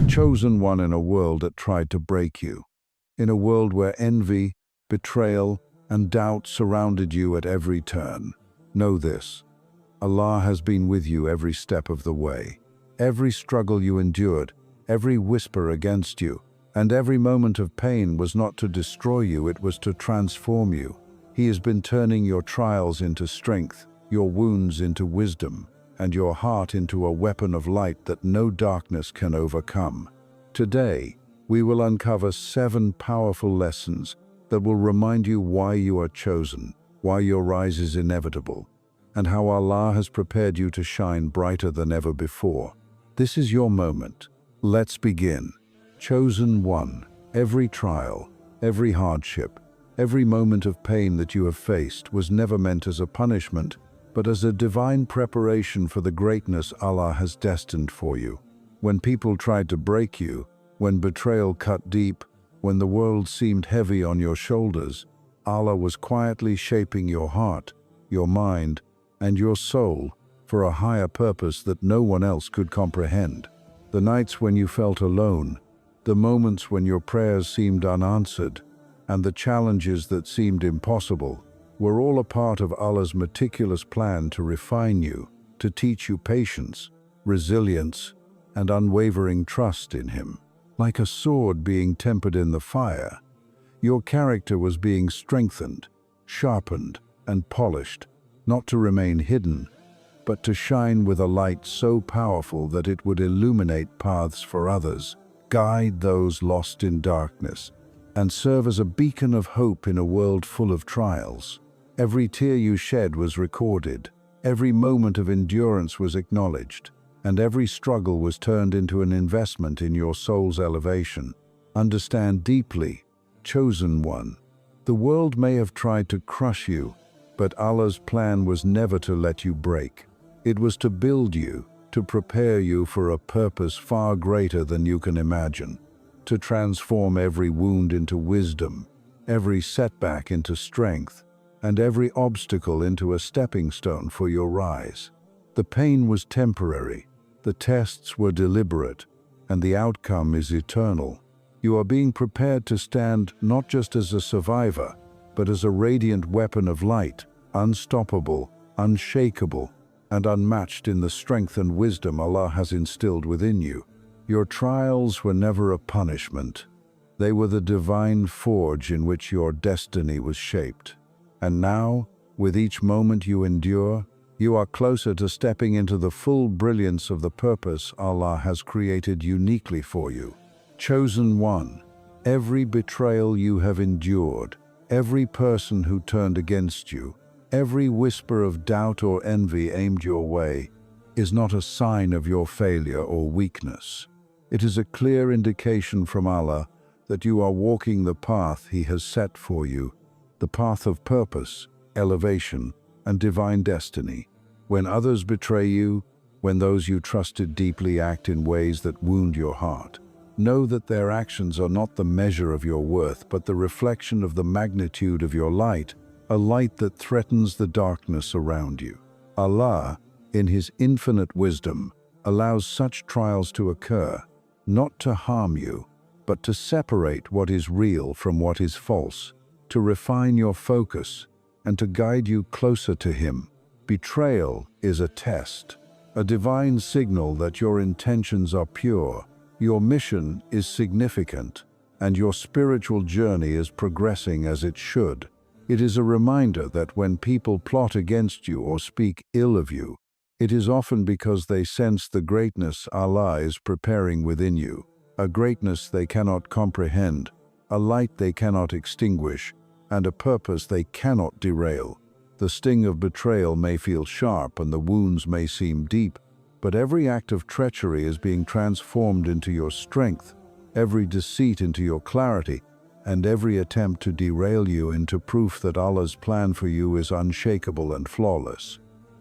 Chosen one in a world that tried to break you. In a world where envy, betrayal, and doubt surrounded you at every turn. Know this: Allah has been with you every step of the way. Every struggle you endured, every whisper against you, and every moment of pain was not to destroy you, it was to transform you. He has been turning your trials into strength, your wounds into wisdom, and your heart into a weapon of light that no darkness can overcome. Today, we will uncover 7 powerful lessons that will remind you why you are chosen, why your rise is inevitable, and how Allah has prepared you to shine brighter than ever before. This is your moment. Let's begin. Chosen one. Every trial, every hardship, every moment of pain that you have faced was never meant as a punishment, but as a divine preparation for the greatness Allah has destined for you. When people tried to break you, when betrayal cut deep, when the world seemed heavy on your shoulders, Allah was quietly shaping your heart, your mind, and your soul for a higher purpose that no one else could comprehend. The nights when you felt alone, the moments when your prayers seemed unanswered, and the challenges that seemed impossible, were all a part of Allah's meticulous plan to refine you, to teach you patience, resilience, and unwavering trust in Him. Like a sword being tempered in the fire, your character was being strengthened, sharpened, and polished, not to remain hidden, but to shine with a light so powerful that it would illuminate paths for others, guide those lost in darkness, and serve as a beacon of hope in a world full of trials. Every tear you shed was recorded, every moment of endurance was acknowledged, and every struggle was turned into an investment in your soul's elevation. Understand deeply, chosen one. The world may have tried to crush you, but Allah's plan was never to let you break. It was to build you, to prepare you for a purpose far greater than you can imagine, to transform every wound into wisdom, every setback into strength, and every obstacle into a stepping stone for your rise. The pain was temporary, the tests were deliberate, and the outcome is eternal. You are being prepared to stand not just as a survivor, but as a radiant weapon of light, unstoppable, unshakable, and unmatched in the strength and wisdom Allah has instilled within you. Your trials were never a punishment. They were the divine forge in which your destiny was shaped. And now, with each moment you endure, you are closer to stepping into the full brilliance of the purpose Allah has created uniquely for you. Chosen one. Every betrayal you have endured, every person who turned against you, every whisper of doubt or envy aimed your way, is not a sign of your failure or weakness. It is a clear indication from Allah that you are walking the path He has set for you, the path of purpose, elevation, and divine destiny. When others betray you, when those you trusted deeply act in ways that wound your heart, know that their actions are not the measure of your worth, but the reflection of the magnitude of your light, a light that threatens the darkness around you. Allah, in His infinite wisdom, allows such trials to occur, not to harm you, but to separate what is real from what is false, to refine your focus, and to guide you closer to Him. Betrayal is a test, a divine signal that your intentions are pure, your mission is significant, and your spiritual journey is progressing as it should. It is a reminder that when people plot against you or speak ill of you, it is often because they sense the greatness Allah is preparing within you, a greatness they cannot comprehend, a light they cannot extinguish, and a purpose they cannot derail. The sting of betrayal may feel sharp and the wounds may seem deep, but every act of treachery is being transformed into your strength, every deceit into your clarity, and every attempt to derail you into proof that Allah's plan for you is unshakable and flawless.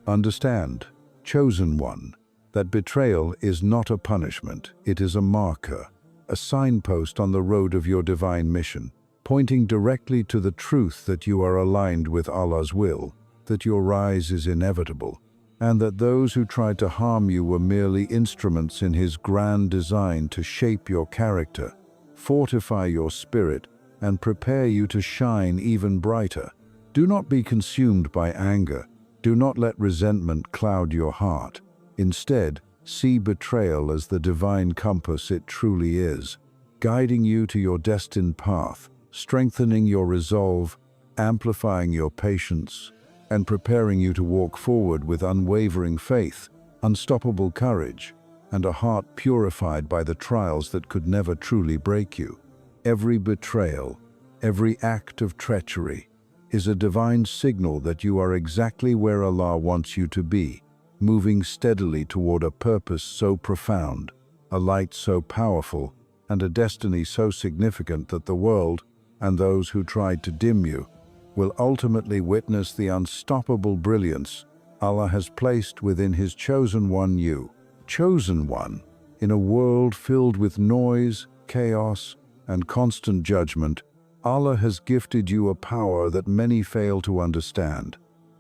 Understand, chosen one, that betrayal is not a punishment, it is a marker, a signpost on the road of your divine mission, pointing directly to the truth that you are aligned with Allah's will, that your rise is inevitable, and that those who tried to harm you were merely instruments in His grand design to shape your character, fortify your spirit, and prepare you to shine even brighter. Do not be consumed by anger. Do not let resentment cloud your heart. Instead, see betrayal as the divine compass it truly is, guiding you to your destined path, strengthening your resolve, amplifying your patience, and preparing you to walk forward with unwavering faith, unstoppable courage, and a heart purified by the trials that could never truly break you. Every betrayal, every act of treachery, is a divine signal that you are exactly where Allah wants you to be, moving steadily toward a purpose so profound, a light so powerful, and a destiny so significant that the world, and those who tried to dim you, will ultimately witness the unstoppable brilliance Allah has placed within His chosen one, you. Chosen one, in a world filled with noise, chaos, and constant judgment, Allah has gifted you a power that many fail to understand,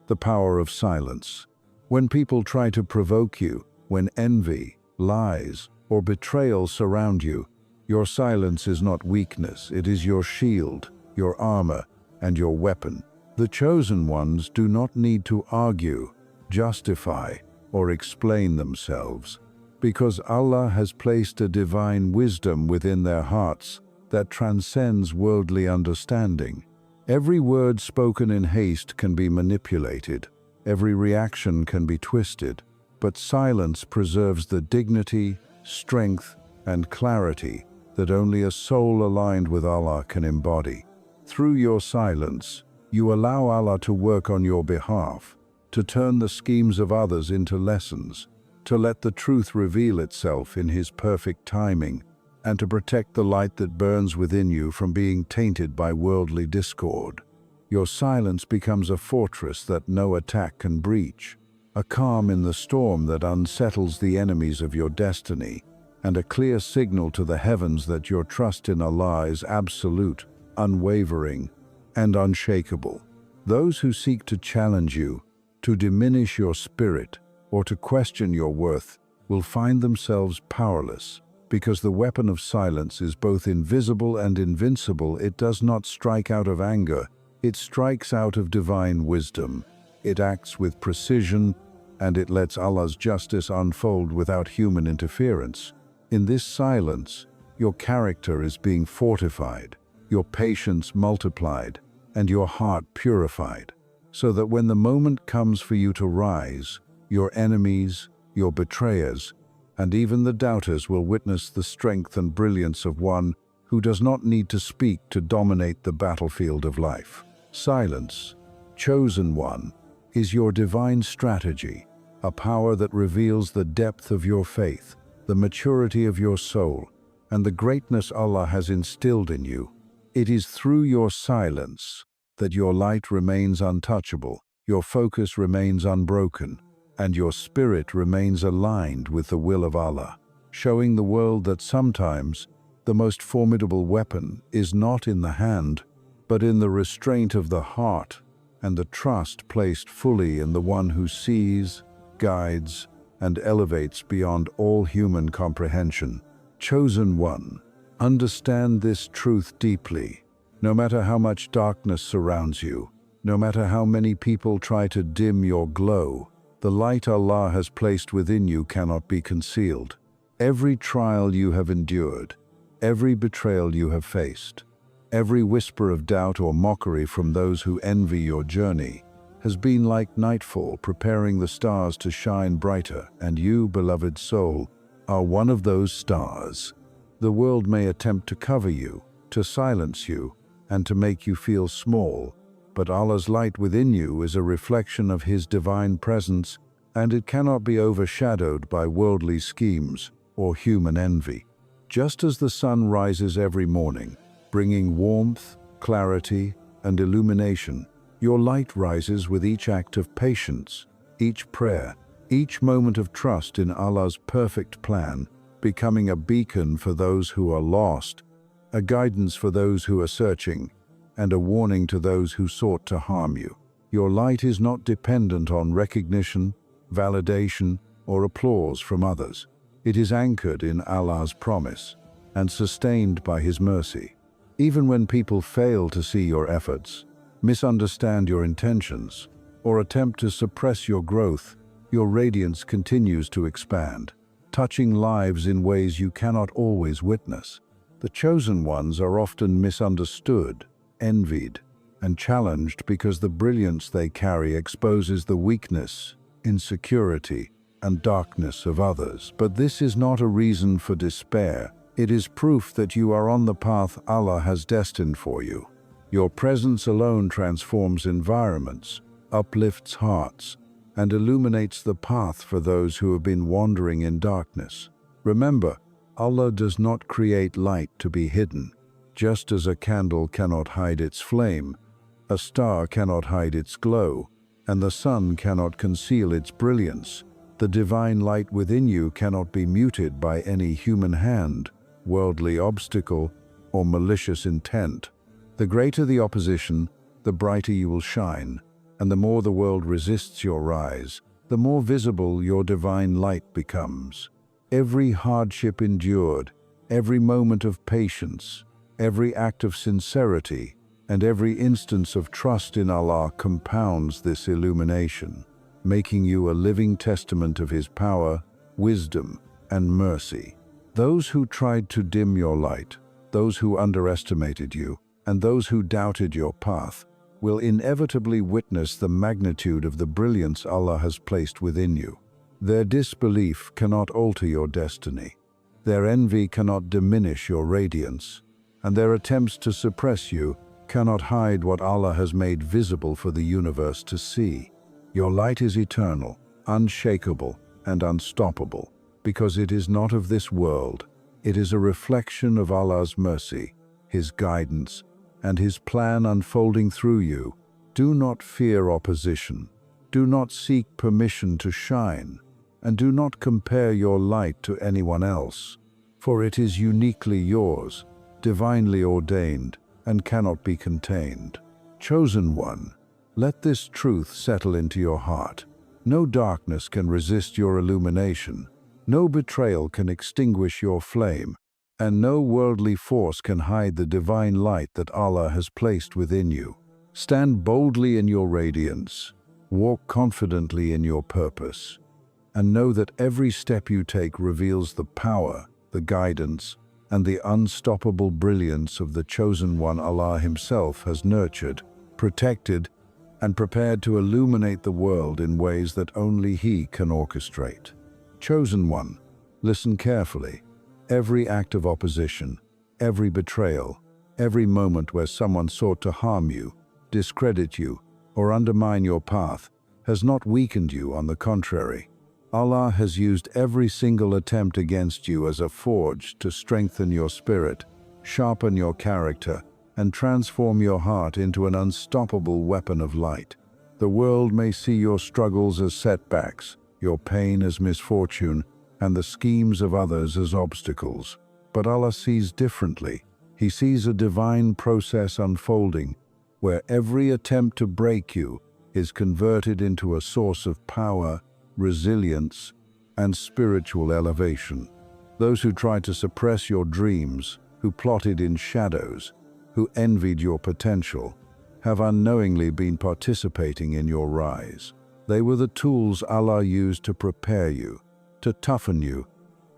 the power of silence. When people try to provoke you, when envy, lies, or betrayal surround you, your silence is not weakness, it is your shield, your armor, and your weapon. The chosen ones do not need to argue, justify, or explain themselves, because Allah has placed a divine wisdom within their hearts that transcends worldly understanding. Every word spoken in haste can be manipulated, every reaction can be twisted, but silence preserves the dignity, strength, and clarity that only a soul aligned with Allah can embody. Through your silence, you allow Allah to work on your behalf, to turn the schemes of others into lessons, to let the truth reveal itself in His perfect timing, and to protect the light that burns within you from being tainted by worldly discord. Your silence becomes a fortress that no attack can breach, a calm in the storm that unsettles the enemies of your destiny, and a clear signal to the heavens that your trust in Allah is absolute, unwavering, and unshakable. Those who seek to challenge you, to diminish your spirit, or to question your worth will find themselves powerless, because the weapon of silence is both invisible and invincible. It does not strike out of anger, it strikes out of divine wisdom. It acts with precision, and it lets Allah's justice unfold without human interference. In this silence, your character is being fortified, your patience multiplied, and your heart purified, so that when the moment comes for you to rise, your enemies, your betrayers, and even the doubters will witness the strength and brilliance of one who does not need to speak to dominate the battlefield of life. Silence, chosen one, is your divine strategy, a power that reveals the depth of your faith, the maturity of your soul, and the greatness Allah has instilled in you. It is through your silence that your light remains untouchable, your focus remains unbroken, and your spirit remains aligned with the will of Allah, showing the world that sometimes the most formidable weapon is not in the hand, but in the restraint of the heart and the trust placed fully in the one who sees, guides, and elevates beyond all human comprehension. Chosen one, understand this truth deeply. No matter how much darkness surrounds you, no matter how many people try to dim your glow, the light Allah has placed within you cannot be concealed. Every trial you have endured, every betrayal you have faced, every whisper of doubt or mockery from those who envy your journey has been like nightfall preparing the stars to shine brighter, and you, beloved soul, are one of those stars. The world may attempt to cover you, to silence you, and to make you feel small, but Allah's light within you is a reflection of His divine presence, and it cannot be overshadowed by worldly schemes or human envy. Just as the sun rises every morning, bringing warmth, clarity, and illumination, your light rises with each act of patience, each prayer, each moment of trust in Allah's perfect plan, becoming a beacon for those who are lost, a guidance for those who are searching, and a warning to those who sought to harm you. Your light is not dependent on recognition, validation, or applause from others. It is anchored in Allah's promise and sustained by His mercy. Even when people fail to see your efforts, misunderstand your intentions, or attempt to suppress your growth, your radiance continues to expand, touching lives in ways you cannot always witness. The chosen ones are often misunderstood, envied, and challenged because the brilliance they carry exposes the weakness, insecurity, and darkness of others. But this is not a reason for despair. It is proof that you are on the path Allah has destined for you. Your presence alone transforms environments, uplifts hearts, and illuminates the path for those who have been wandering in darkness. Remember, Allah does not create light to be hidden. Just as a candle cannot hide its flame, a star cannot hide its glow, and the sun cannot conceal its brilliance, the divine light within you cannot be muted by any human hand, worldly obstacle, or malicious intent. The greater the opposition, the brighter you will shine, and the more the world resists your rise, the more visible your divine light becomes. Every hardship endured, every moment of patience, every act of sincerity, and every instance of trust in Allah compounds this illumination, making you a living testament of His power, wisdom, and mercy. Those who tried to dim your light, those who underestimated you, and those who doubted your path, will inevitably witness the magnitude of the brilliance Allah has placed within you. Their disbelief cannot alter your destiny. Their envy cannot diminish your radiance, and their attempts to suppress you cannot hide what Allah has made visible for the universe to see. Your light is eternal, unshakable, and unstoppable, because it is not of this world. It is a reflection of Allah's mercy, His guidance, and His plan unfolding through you. Do not fear opposition. Do not seek permission to shine, and do not compare your light to anyone else, for it is uniquely yours, divinely ordained, and cannot be contained. Chosen one, let this truth settle into your heart. No darkness can resist your illumination. No betrayal can extinguish your flame, and no worldly force can hide the divine light that Allah has placed within you. Stand boldly in your radiance, walk confidently in your purpose, and know that every step you take reveals the power, the guidance, and the unstoppable brilliance of the chosen one Allah Himself has nurtured, protected, and prepared to illuminate the world in ways that only He can orchestrate. Chosen one, listen carefully. Every act of opposition, every betrayal, every moment where someone sought to harm you, discredit you, or undermine your path has not weakened you. On the contrary, Allah has used every single attempt against you as a forge to strengthen your spirit, sharpen your character, and transform your heart into an unstoppable weapon of light. The world may see your struggles as setbacks, your pain as misfortune, and the schemes of others as obstacles. But Allah sees differently. He sees a divine process unfolding, where every attempt to break you is converted into a source of power, resilience, and spiritual elevation. Those who tried to suppress your dreams, who plotted in shadows, who envied your potential, have unknowingly been participating in your rise. They were the tools Allah used to prepare you, to toughen you,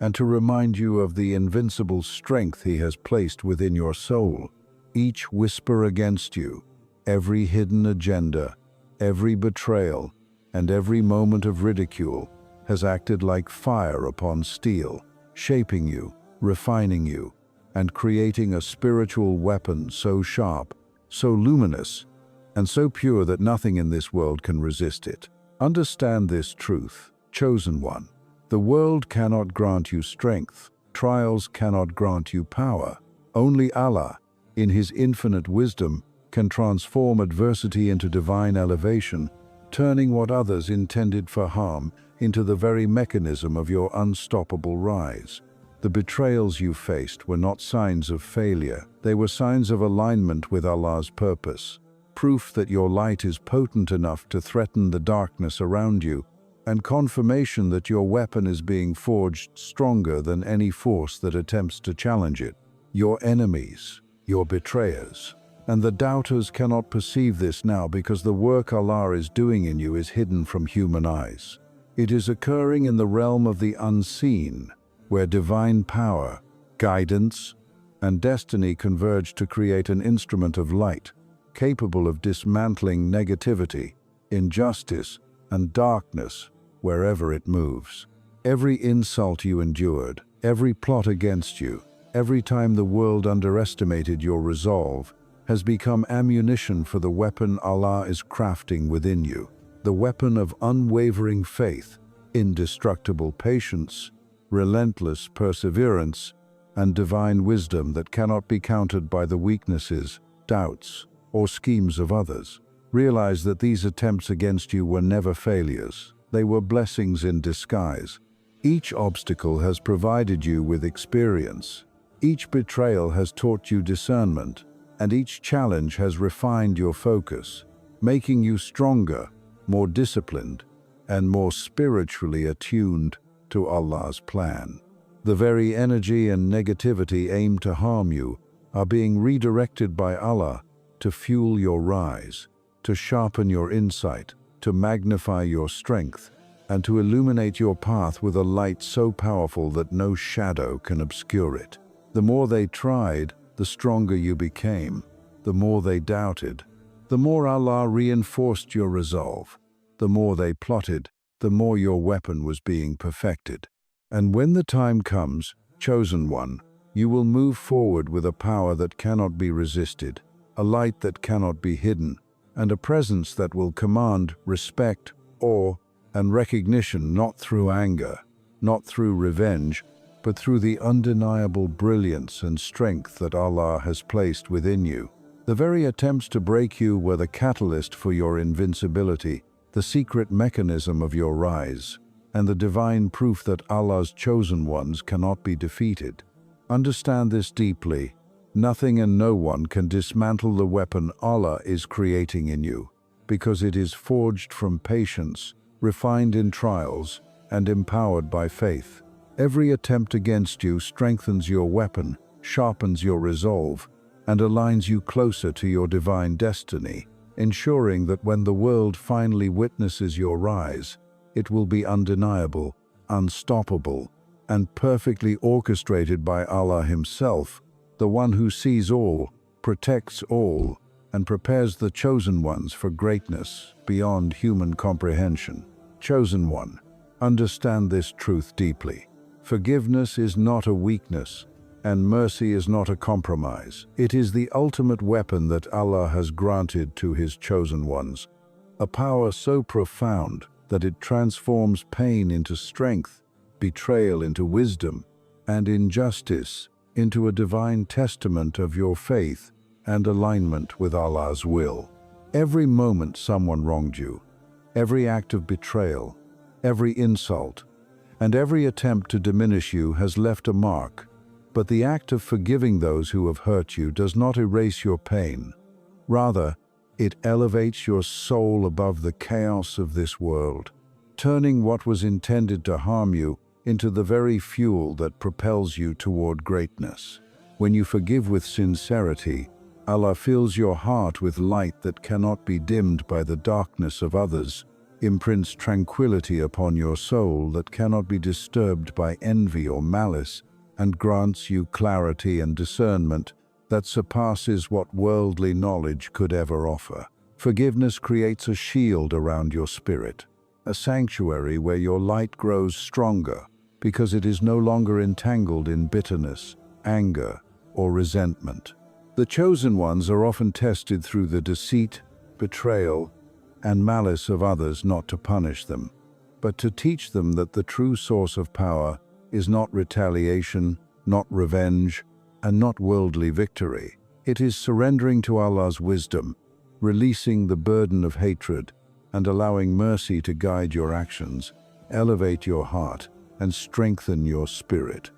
and to remind you of the invincible strength He has placed within your soul. Each whisper against you, every hidden agenda, every betrayal, and every moment of ridicule has acted like fire upon steel, shaping you, refining you, and creating a spiritual weapon so sharp, so luminous, and so pure that nothing in this world can resist it. Understand this truth, chosen one. The world cannot grant you strength. Trials cannot grant you power. Only Allah, in His infinite wisdom, can transform adversity into divine elevation, turning what others intended for harm into the very mechanism of your unstoppable rise. The betrayals you faced were not signs of failure. They were signs of alignment with Allah's purpose, proof that your light is potent enough to threaten the darkness around you, and confirmation that your weapon is being forged stronger than any force that attempts to challenge it. Your enemies, your betrayers, and the doubters cannot perceive this now because the work Allah is doing in you is hidden from human eyes. It is occurring in the realm of the unseen, where divine power, guidance, and destiny converge to create an instrument of light, capable of dismantling negativity, injustice, and darkness wherever it moves. Every insult you endured, every plot against you, every time the world underestimated your resolve, has become ammunition for the weapon Allah is crafting within you, the weapon of unwavering faith, indestructible patience, relentless perseverance, and divine wisdom that cannot be countered by the weaknesses, doubts, or schemes of others. Realize that these attempts against you were never failures. They were blessings in disguise. Each obstacle has provided you with experience. Each betrayal has taught you discernment, and each challenge has refined your focus, making you stronger, more disciplined, and more spiritually attuned to Allah's plan. The very energy and negativity aimed to harm you are being redirected by Allah to fuel your rise, to sharpen your insight, to magnify your strength, and to illuminate your path with a light so powerful that no shadow can obscure it. The more they tried, the stronger you became. The more they doubted, the more Allah reinforced your resolve. The more they plotted, the more your weapon was being perfected. And when the time comes, chosen one, you will move forward with a power that cannot be resisted, a light that cannot be hidden, and a presence that will command respect, awe, and recognition not through anger, not through revenge, but through the undeniable brilliance and strength that Allah has placed within you. The very attempts to break you were the catalyst for your invincibility, the secret mechanism of your rise, and the divine proof that Allah's chosen ones cannot be defeated. Understand this deeply. Nothing and no one can dismantle the weapon Allah is creating in you, because it is forged from patience, refined in trials, and empowered by faith. Every attempt against you strengthens your weapon, sharpens your resolve, and aligns you closer to your divine destiny, ensuring that when the world finally witnesses your rise, it will be undeniable, unstoppable, and perfectly orchestrated by Allah Himself, the one who sees all, protects all, and prepares the chosen ones for greatness beyond human comprehension. Chosen one, understand this truth deeply. Forgiveness is not a weakness, and mercy is not a compromise. It is the ultimate weapon that Allah has granted to His chosen ones, a power so profound that it transforms pain into strength, betrayal into wisdom, and injustice into a divine testament of your faith and alignment with Allah's will. Every moment someone wronged you, every act of betrayal, every insult, and every attempt to diminish you has left a mark, but the act of forgiving those who have hurt you does not erase your pain. Rather, it elevates your soul above the chaos of this world, turning what was intended to harm you into the very fuel that propels you toward greatness. When you forgive with sincerity, Allah fills your heart with light that cannot be dimmed by the darkness of others, imprints tranquility upon your soul that cannot be disturbed by envy or malice, and grants you clarity and discernment that surpasses what worldly knowledge could ever offer. Forgiveness creates a shield around your spirit, a sanctuary where your light grows stronger because it is no longer entangled in bitterness, anger, or resentment. The chosen ones are often tested through the deceit, betrayal, and malice of others, not to punish them, but to teach them that the true source of power is not retaliation, not revenge, and not worldly victory. It is surrendering to Allah's wisdom, releasing the burden of hatred, and allowing mercy to guide your actions, elevate your heart, and strengthen your spirit.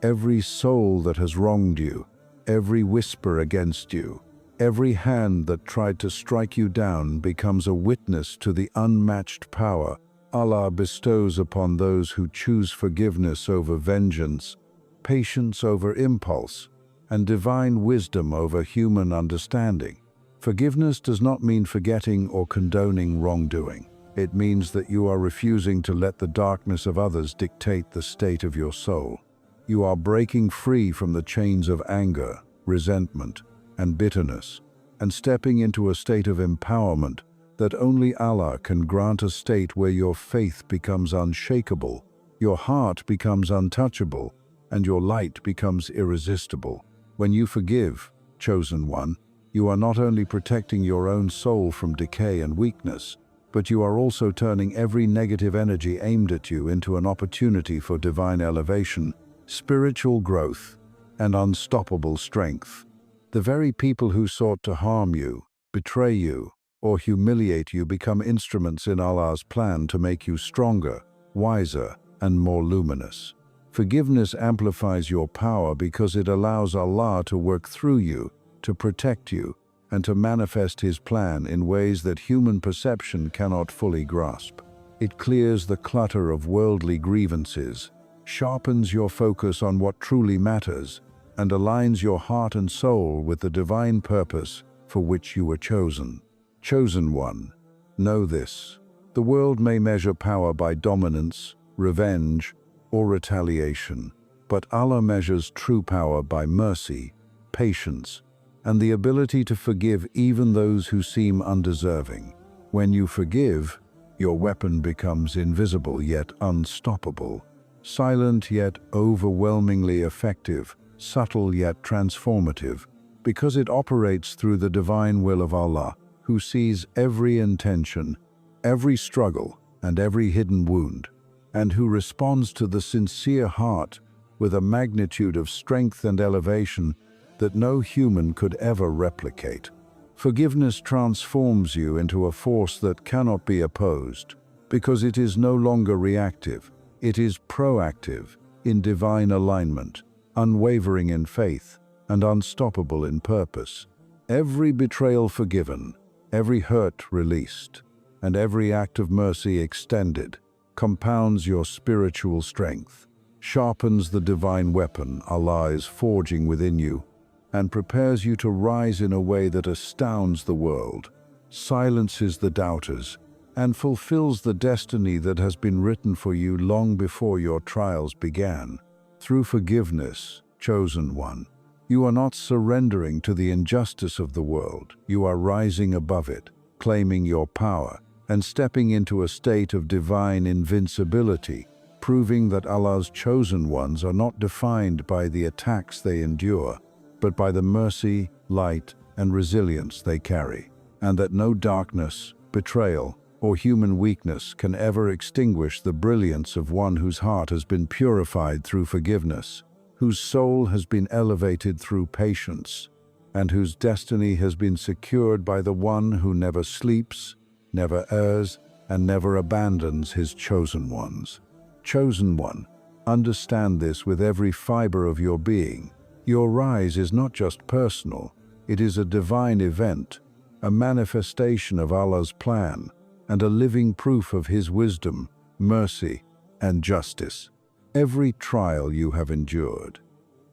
Every soul that has wronged you, every whisper against you, every hand that tried to strike you down becomes a witness to the unmatched power Allah bestows upon those who choose forgiveness over vengeance, patience over impulse, and divine wisdom over human understanding. Forgiveness does not mean forgetting or condoning wrongdoing. It means that you are refusing to let the darkness of others dictate the state of your soul. You are breaking free from the chains of anger, resentment, and bitterness, and stepping into a state of empowerment that only Allah can grant, a state where your faith becomes unshakable, your heart becomes untouchable, and your light becomes irresistible. When you forgive, chosen one, you are not only protecting your own soul from decay and weakness, but you are also turning every negative energy aimed at you into an opportunity for divine elevation, spiritual growth, and unstoppable strength. The very people who sought to harm you, betray you, or humiliate you become instruments in Allah's plan to make you stronger, wiser, and more luminous. Forgiveness amplifies your power because it allows Allah to work through you, to protect you, and to manifest His plan in ways that human perception cannot fully grasp. It clears the clutter of worldly grievances, sharpens your focus on what truly matters, and aligns your heart and soul with the divine purpose for which you were chosen. Chosen one, know this: the world may measure power by dominance, revenge, or retaliation, but Allah measures true power by mercy, patience, and the ability to forgive even those who seem undeserving. When you forgive, your weapon becomes invisible yet unstoppable, silent yet overwhelmingly effective, subtle yet transformative, because it operates through the divine will of Allah, who sees every intention, every struggle, and every hidden wound, and who responds to the sincere heart with a magnitude of strength and elevation that no human could ever replicate. Forgiveness transforms you into a force that cannot be opposed, because it is no longer reactive, it is proactive, in divine alignment, unwavering in faith, and unstoppable in purpose. Every betrayal forgiven, every hurt released, and every act of mercy extended compounds your spiritual strength, sharpens the divine weapon Allah is forging within you, and prepares you to rise in a way that astounds the world, silences the doubters, and fulfills the destiny that has been written for you long before your trials began. Through forgiveness, chosen one, you are not surrendering to the injustice of the world. You are rising above it, claiming your power, and stepping into a state of divine invincibility, proving that Allah's chosen ones are not defined by the attacks they endure, but by the mercy, light, and resilience they carry, and that no darkness, betrayal, or human weakness can ever extinguish the brilliance of one whose heart has been purified through forgiveness, whose soul has been elevated through patience, and whose destiny has been secured by the one who never sleeps, never errs, and never abandons his chosen ones. Chosen one, understand this with every fiber of your being. Your rise is not just personal, it is a divine event, a manifestation of Allah's plan, and a living proof of His wisdom, mercy, and justice. Every trial you have endured,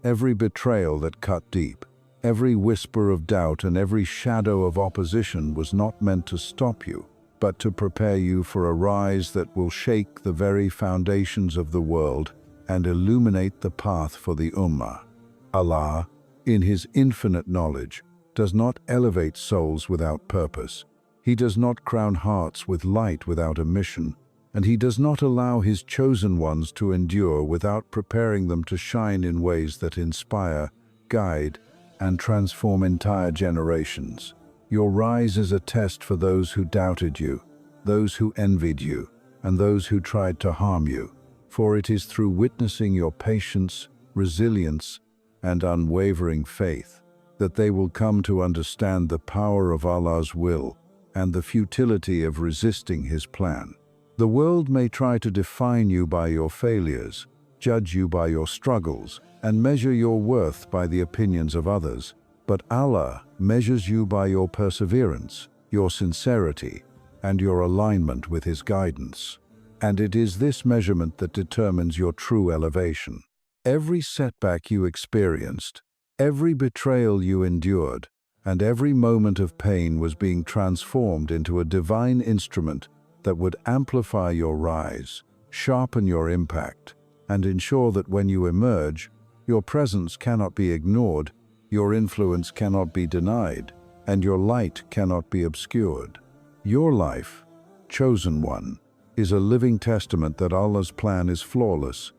every betrayal that cut deep, every whisper of doubt, and every shadow of opposition was not meant to stop you, but to prepare you for a rise that will shake the very foundations of the world and illuminate the path for the Ummah. Allah, in His infinite knowledge, does not elevate souls without purpose. He does not crown hearts with light without a mission, and He does not allow His chosen ones to endure without preparing them to shine in ways that inspire, guide, and transform entire generations. Your rise is a test for those who doubted you, those who envied you, and those who tried to harm you, for it is through witnessing your patience, resilience, and unwavering faith that they will come to understand the power of Allah's will and the futility of resisting His plan. The world may try to define you by your failures, judge you by your struggles, and measure your worth by the opinions of others, but Allah measures you by your perseverance, your sincerity, and your alignment with His guidance. And it is this measurement that determines your true elevation. Every setback you experienced, every betrayal you endured, and every moment of pain was being transformed into a divine instrument that would amplify your rise, sharpen your impact, and ensure that when you emerge, your presence cannot be ignored, your influence cannot be denied, and your light cannot be obscured. Your life, chosen one, is a living testament that Allah's plan is flawless,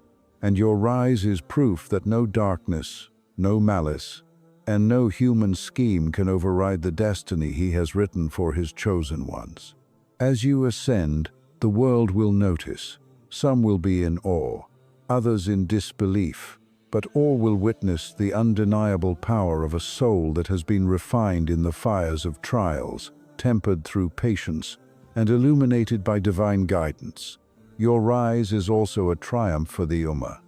and your rise is proof that no darkness, no malice, and no human scheme can override the destiny He has written for His chosen ones. As you ascend, the world will notice. Some will be in awe, others in disbelief, but all will witness the undeniable power of a soul that has been refined in the fires of trials, tempered through patience, and illuminated by divine guidance. Your rise is also a triumph for the Ummah.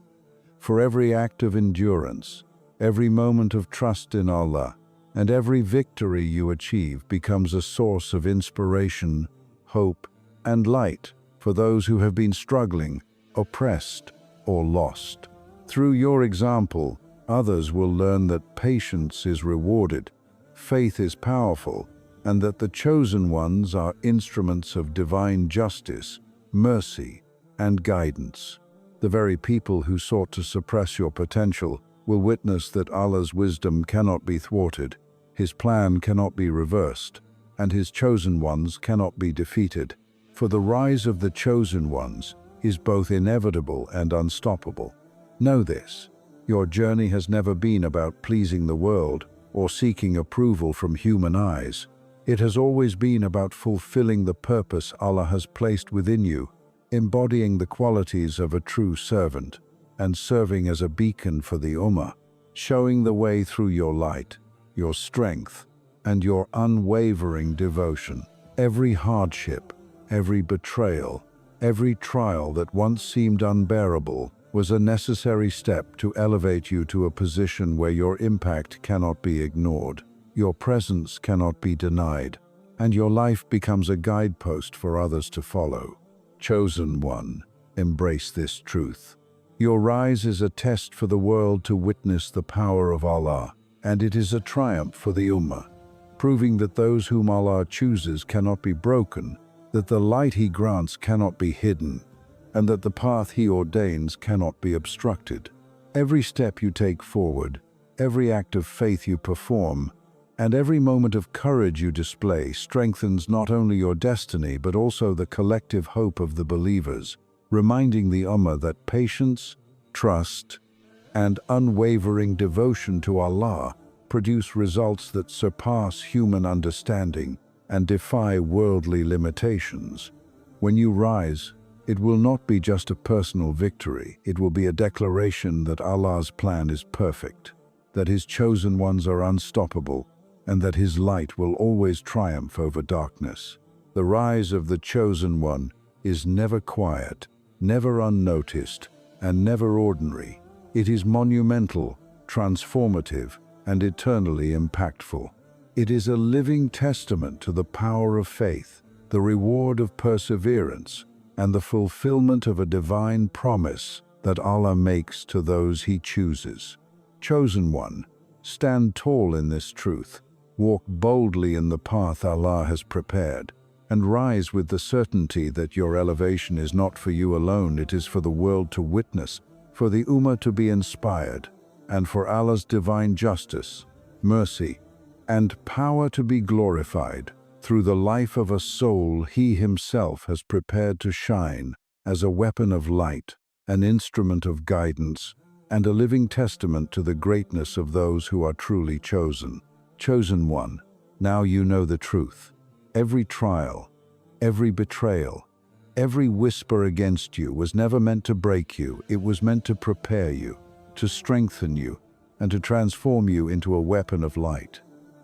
For every act of endurance, every moment of trust in Allah, and every victory you achieve becomes a source of inspiration, hope, and light for those who have been struggling, oppressed, or lost. Through your example, others will learn that patience is rewarded, faith is powerful, and that the chosen ones are instruments of divine justice, mercy, and guidance. The very people who sought to suppress your potential will witness that Allah's wisdom cannot be thwarted, His plan cannot be reversed, and His chosen ones cannot be defeated. For the rise of the chosen ones is both inevitable and unstoppable. Know this: your journey has never been about pleasing the world or seeking approval from human eyes. It has always been about fulfilling the purpose Allah has placed within you, embodying the qualities of a true servant, and serving as a beacon for the Ummah, showing the way through your light, your strength, and your unwavering devotion. Every hardship, every betrayal, every trial that once seemed unbearable was a necessary step to elevate you to a position where your impact cannot be ignored, your presence cannot be denied, and your life becomes a guidepost for others to follow. Chosen one, embrace this truth. Your rise is a test for the world to witness the power of Allah, and it is a triumph for the Ummah, proving that those whom Allah chooses cannot be broken, that the light He grants cannot be hidden, and that the path He ordains cannot be obstructed. Every step you take forward, every act of faith you perform, and every moment of courage you display strengthens not only your destiny but also the collective hope of the believers, reminding the Ummah that patience, trust, and unwavering devotion to Allah produce results that surpass human understanding and defy worldly limitations. When you rise, it will not be just a personal victory, it will be a declaration that Allah's plan is perfect, that His chosen ones are unstoppable, and that His light will always triumph over darkness. The rise of the chosen one is never quiet, never unnoticed, and never ordinary. It is monumental, transformative, and eternally impactful. It is a living testament to the power of faith, the reward of perseverance, and the fulfillment of a divine promise that Allah makes to those He chooses. Chosen one, stand tall in this truth, walk boldly in the path Allah has prepared, and rise with the certainty that your elevation is not for you alone, it is for the world to witness, for the Ummah to be inspired, and for Allah's divine justice, mercy, and power to be glorified through the life of a soul He Himself has prepared to shine as a weapon of light, an instrument of guidance, and a living testament to the greatness of those who are truly chosen. Chosen one, now you know the truth. Every trial, every betrayal, every whisper against you was never meant to break you, it was meant to prepare you, to strengthen you, and to transform you into a weapon of light.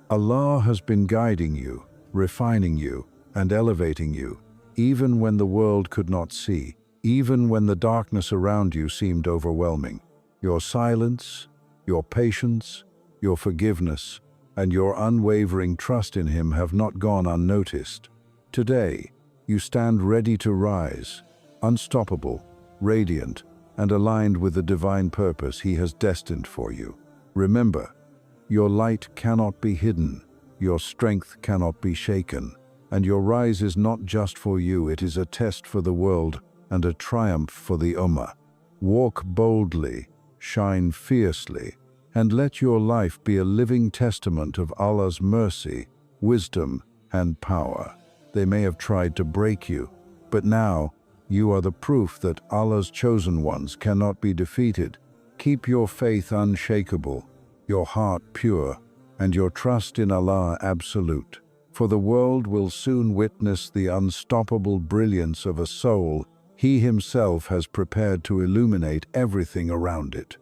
Allah has been guiding you, refining you, and elevating you, even when the world could not see, even when the darkness around you seemed overwhelming. Your silence, your patience, your forgiveness, and your unwavering trust in Him have not gone unnoticed. Today, you stand ready to rise, unstoppable, radiant, and aligned with the divine purpose He has destined for you. Remember, your light cannot be hidden, your strength cannot be shaken, and your rise is not just for you, it is a test for the world and a triumph for the Ummah. Walk boldly, shine fiercely, and let your life be a living testament of Allah's mercy, wisdom, and power. They may have tried to break you, but now you are the proof that Allah's chosen ones cannot be defeated. Keep your faith unshakable, your heart pure, and your trust in Allah absolute. For the world will soon witness the unstoppable brilliance of a soul He Himself has prepared to illuminate everything around it.